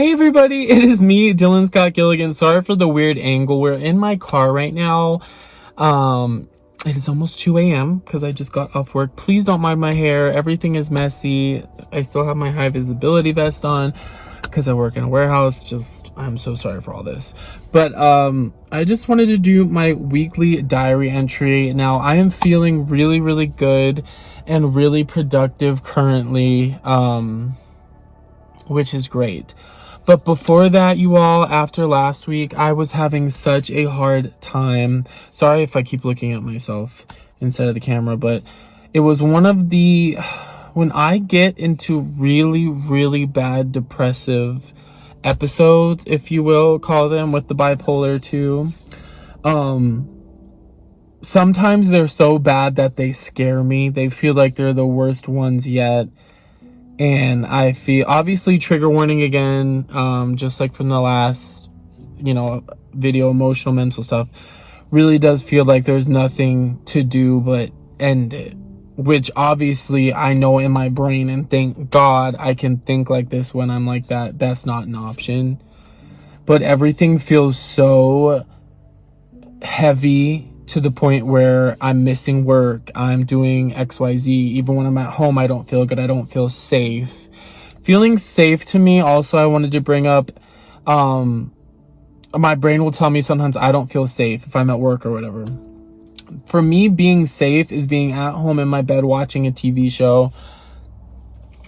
Hey everybody, it is me, Dylan Scott Gilligan. Sorry for the weird angle. We're in my car right now. It is almost 2 a.m. because I just got off work. Please don't mind my hair. Everything is messy. I still have my high visibility vest on because I work in a warehouse. I'm so sorry for all this. But I just wanted to do my weekly diary entry. Now, I am feeling really, really good and really productive currently, which is great. But before that, you all, after last week, I was having such a hard time. Sorry if I keep looking at myself instead of the camera, but it was one of the, when I get into really, really bad depressive episodes, if you will call them, with the bipolar 2, sometimes they're so bad that they scare me. They feel like they're the worst ones yet. And I feel, obviously, trigger warning again, just like from the last, video, emotional, mental stuff, really does feel like there's nothing to do but end it. Which obviously I know in my brain, and thank God I can think like this when I'm like that. That's not an option. But everything feels so heavy to the point where I'm missing work. I'm doing XYZ. Even when I'm at home, I don't feel good. I don't feel safe. Feeling safe to me, also, I wanted to bring up, my brain will tell me sometimes I don't feel safe if I'm at work or whatever. For me, being safe is being at home in my bed watching a TV show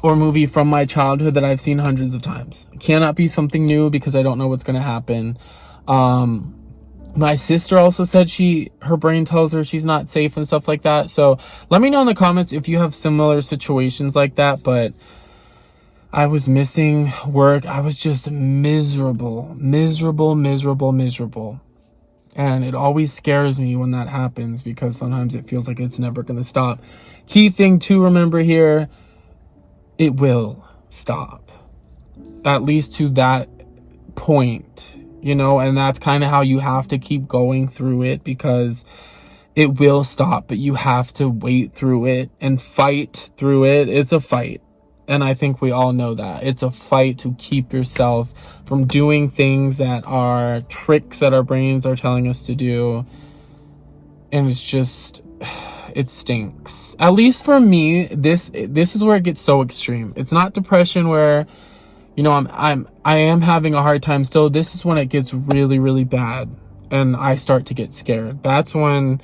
or movie from my childhood that I've seen hundreds of times. It cannot be something new because I don't know what's going to happen. My sister also said her brain tells her she's not safe and stuff like that. So let me know in the comments if you have similar situations like that. But I was missing work. I was just miserable. And it always scares me when that happens because sometimes it feels like it's never going to stop. Key thing to remember here, it will stop. At least to that point. And that's kind of how you have to keep going through it, because it will stop, but you have to wait through it and fight through it. It's a fight. And I think we all know that. It's a fight to keep yourself from doing things that are tricks that our brains are telling us to do. And it's just, it stinks. At least for me, this is where it gets so extreme. It's not depression where I am having a hard time still. This is when it gets really, really bad and I start to get scared. That's when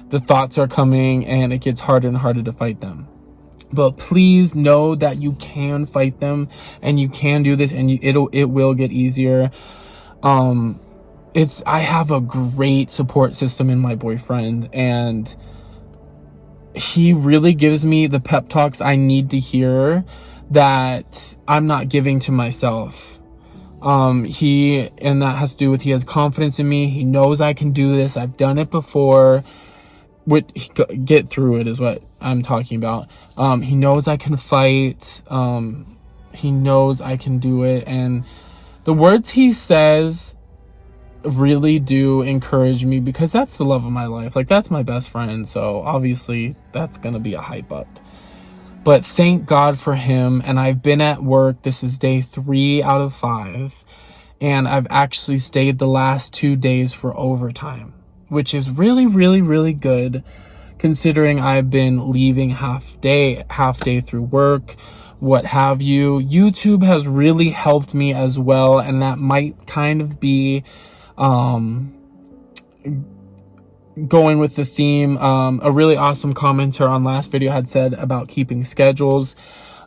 the thoughts are coming and it gets harder and harder to fight them. But please know that you can fight them and you can do this, and it will get easier. I have a great support system in my boyfriend, and he really gives me the pep talks I need to hear that I'm not giving to myself. And that has to do with, he has confidence in me. He knows I can do this. I've done it before. Get through it is what I'm talking about. He knows I can fight. He knows I can do it. And the words he says really do encourage me, because that's the love of my life. Like, that's my best friend. So obviously that's going to be a hype up. But thank God for him. And I've been at work. This is day 3 out of 5. And I've actually stayed the last 2 days for overtime, which is really, really, really good, considering I've been leaving half day through work, what have you. YouTube has really helped me as well. And that might kind of be, going with the theme. A really awesome commenter on last video had said about keeping schedules,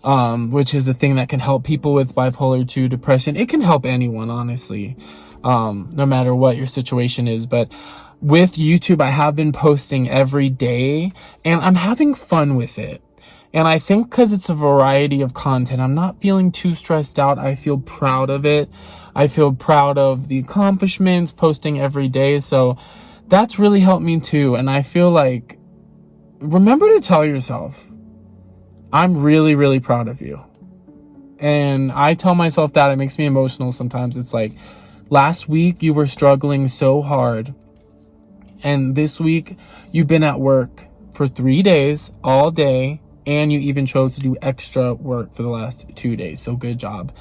which is a thing that can help people with bipolar 2 depression. It can help anyone, honestly, no matter what your situation is. But with YouTube, I have been posting every day and I'm having fun with it. And I think because it's a variety of content, I'm not feeling too stressed out. I feel proud of it. I feel proud of the accomplishments, posting every day. So that's really helped me too. And I feel like, remember to tell yourself, I'm really, really proud of you. And I tell myself that. It makes me emotional sometimes. It's like, last week you were struggling so hard. And this week you've been at work for 3 days, all day. And you even chose to do extra work for the last 2 days. So good job.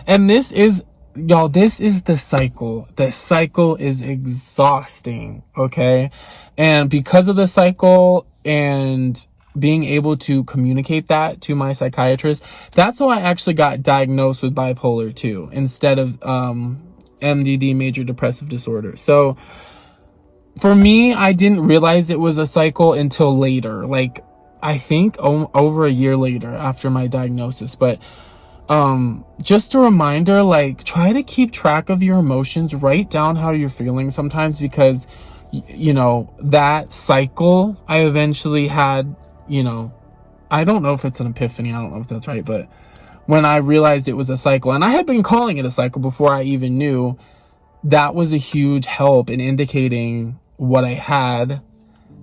And this is y'all, this is the cycle. The cycle is exhausting, okay? And because of the cycle and being able to communicate that to my psychiatrist, that's why I actually got diagnosed with bipolar 2 instead of MDD, major depressive disorder. So for me, I didn't realize it was a cycle until later, like I think over a year later after my diagnosis. But just a reminder, like, try to keep track of your emotions, write down how you're feeling sometimes, because you know, that cycle, I eventually had, you know, I don't know if it's an epiphany, I don't know if that's right, but when I realized it was a cycle, and I had been calling it a cycle before I even knew, that was a huge help in indicating what I had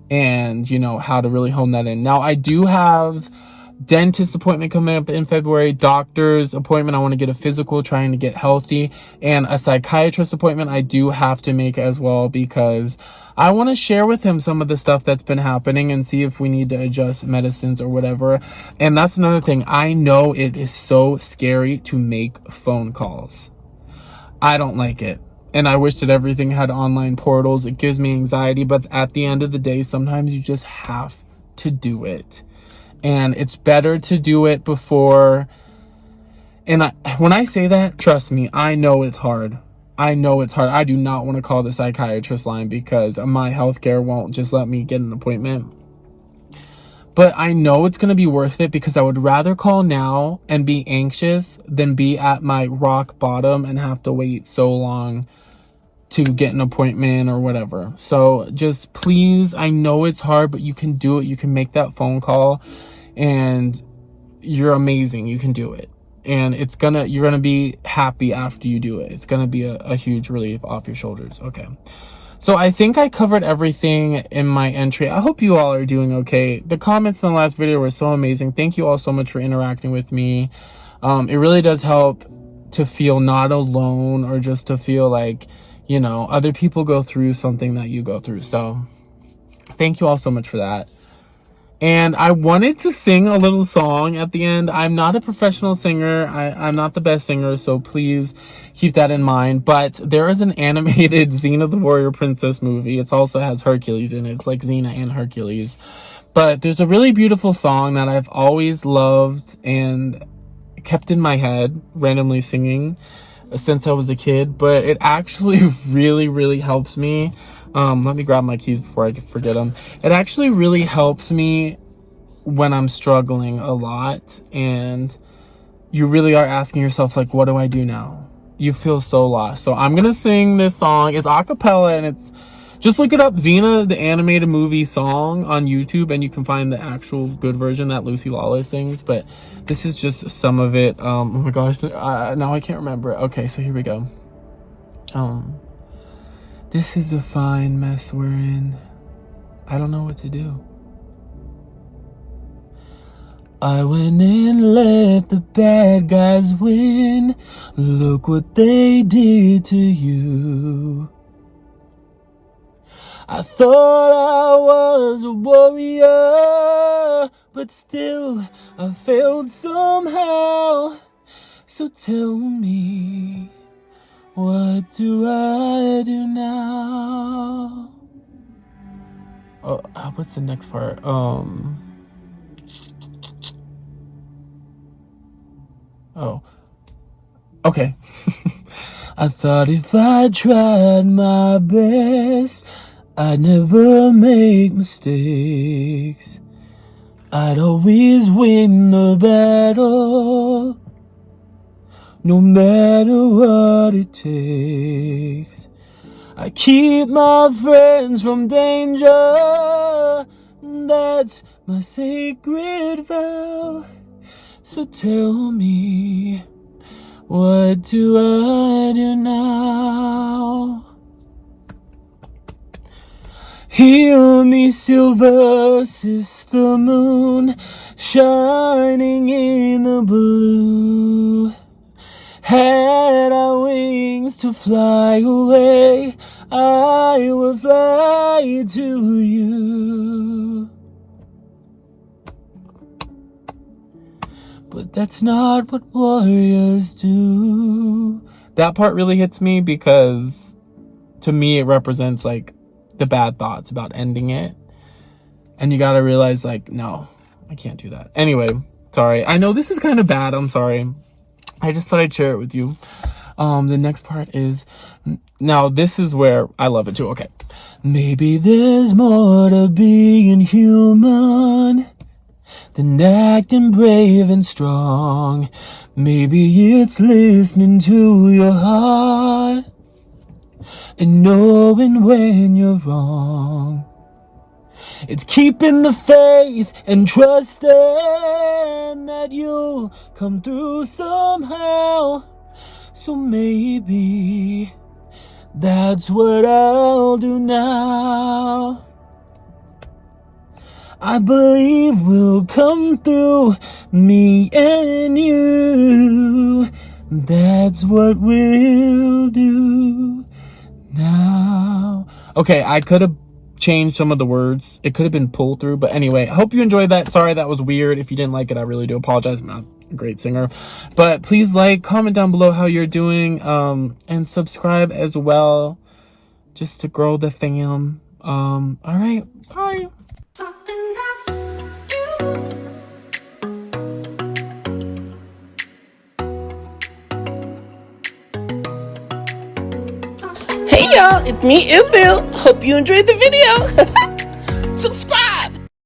and, you know, how to really hone that in. Now, I do have dentist appointment coming up in February, doctor's appointment, I want to get a physical, trying to get healthy, and a psychiatrist appointment I do have to make as well, because I want to share with him some of the stuff that's been happening and see if we need to adjust medicines or whatever. And that's another thing, I know it is so scary to make phone calls. I don't like it. And I wish that everything had online portals. It gives me anxiety, but at the end of the day, sometimes you just have to do it. And it's better to do it before. And when I say that, trust me, I know it's hard. I know it's hard. I do not want to call the psychiatrist line because my healthcare won't just let me get an appointment. But I know it's going to be worth it, because I would rather call now and be anxious than be at my rock bottom and have to wait so long to get an appointment or whatever. So just please, I know it's hard, but you can do it. You can make that phone call, and you're amazing. You can do it. And you're gonna be happy after you do it. It's gonna be a huge relief off your shoulders. Okay. So I think I covered everything in my entry. I hope you all are doing okay. The comments in the last video were so amazing. Thank you all so much for interacting with me. It really does help to feel not alone, or just to feel like, you know, other people go through something that you go through. So thank you all so much for that. And I wanted to sing a little song at the end. I'm not a professional singer. I'm not the best singer, so please keep that in mind. But there is an animated Xena the Warrior Princess movie. It also has Hercules in it. It's like Xena and Hercules. But there's a really beautiful song that I've always loved and kept in my head, randomly singing since I was a kid. But it actually really, really helps me. Let me grab my keys before I forget them. It actually really helps me when I'm struggling a lot, and you really are asking yourself, like, what do I do now? You feel so lost. So I'm gonna sing this song. It's a cappella, and it's just look it up, Xena the animated movie song on YouTube, and you can find the actual good version that Lucy Lawless sings. But this is just some of it. Oh my gosh, now I can't remember it. Okay, so here we go. This is a fine mess we're in. I don't know what to do. I went and let the bad guys win. Look what they did to you. I thought I was a warrior, but still I failed somehow. So tell me, what do I do now? Oh, what's the next part? Oh, okay. I thought if I tried my best, I'd never make mistakes. I'd always win the battle, no matter what it takes. I keep my friends from danger, that's my sacred vow. So tell me, what do I do now? Hear me, silver sister moon, shining in the blue. Had I wings to fly away, I would fly to you. But that's not what warriors do. That part really hits me because to me it represents like the bad thoughts about ending it. And you gotta realize like, no, I can't do that. Anyway, sorry. I know this is kind of bad. I'm sorry. I just thought I'd share it with you. The next part is, now this is where I love it too. Okay. Maybe there's more to being human than acting brave and strong. Maybe it's listening to your heart and knowing when you're wrong. It's keeping the faith and trusting that you'll come through somehow. So maybe that's what I'll do now. I believe we'll come through, me and you. That's what we'll do now. Okay, I could have changed some of the words. It could have been pulled through, but anyway, I hope you enjoyed that. Sorry that was weird. If you didn't like it, I really do apologize. I'm not a great singer, but please like, comment down below how you're doing, and subscribe as well, just to grow the fam. All right, bye. Hey y'all, it's me, Ubu. Hope you enjoyed the video. Subscribe.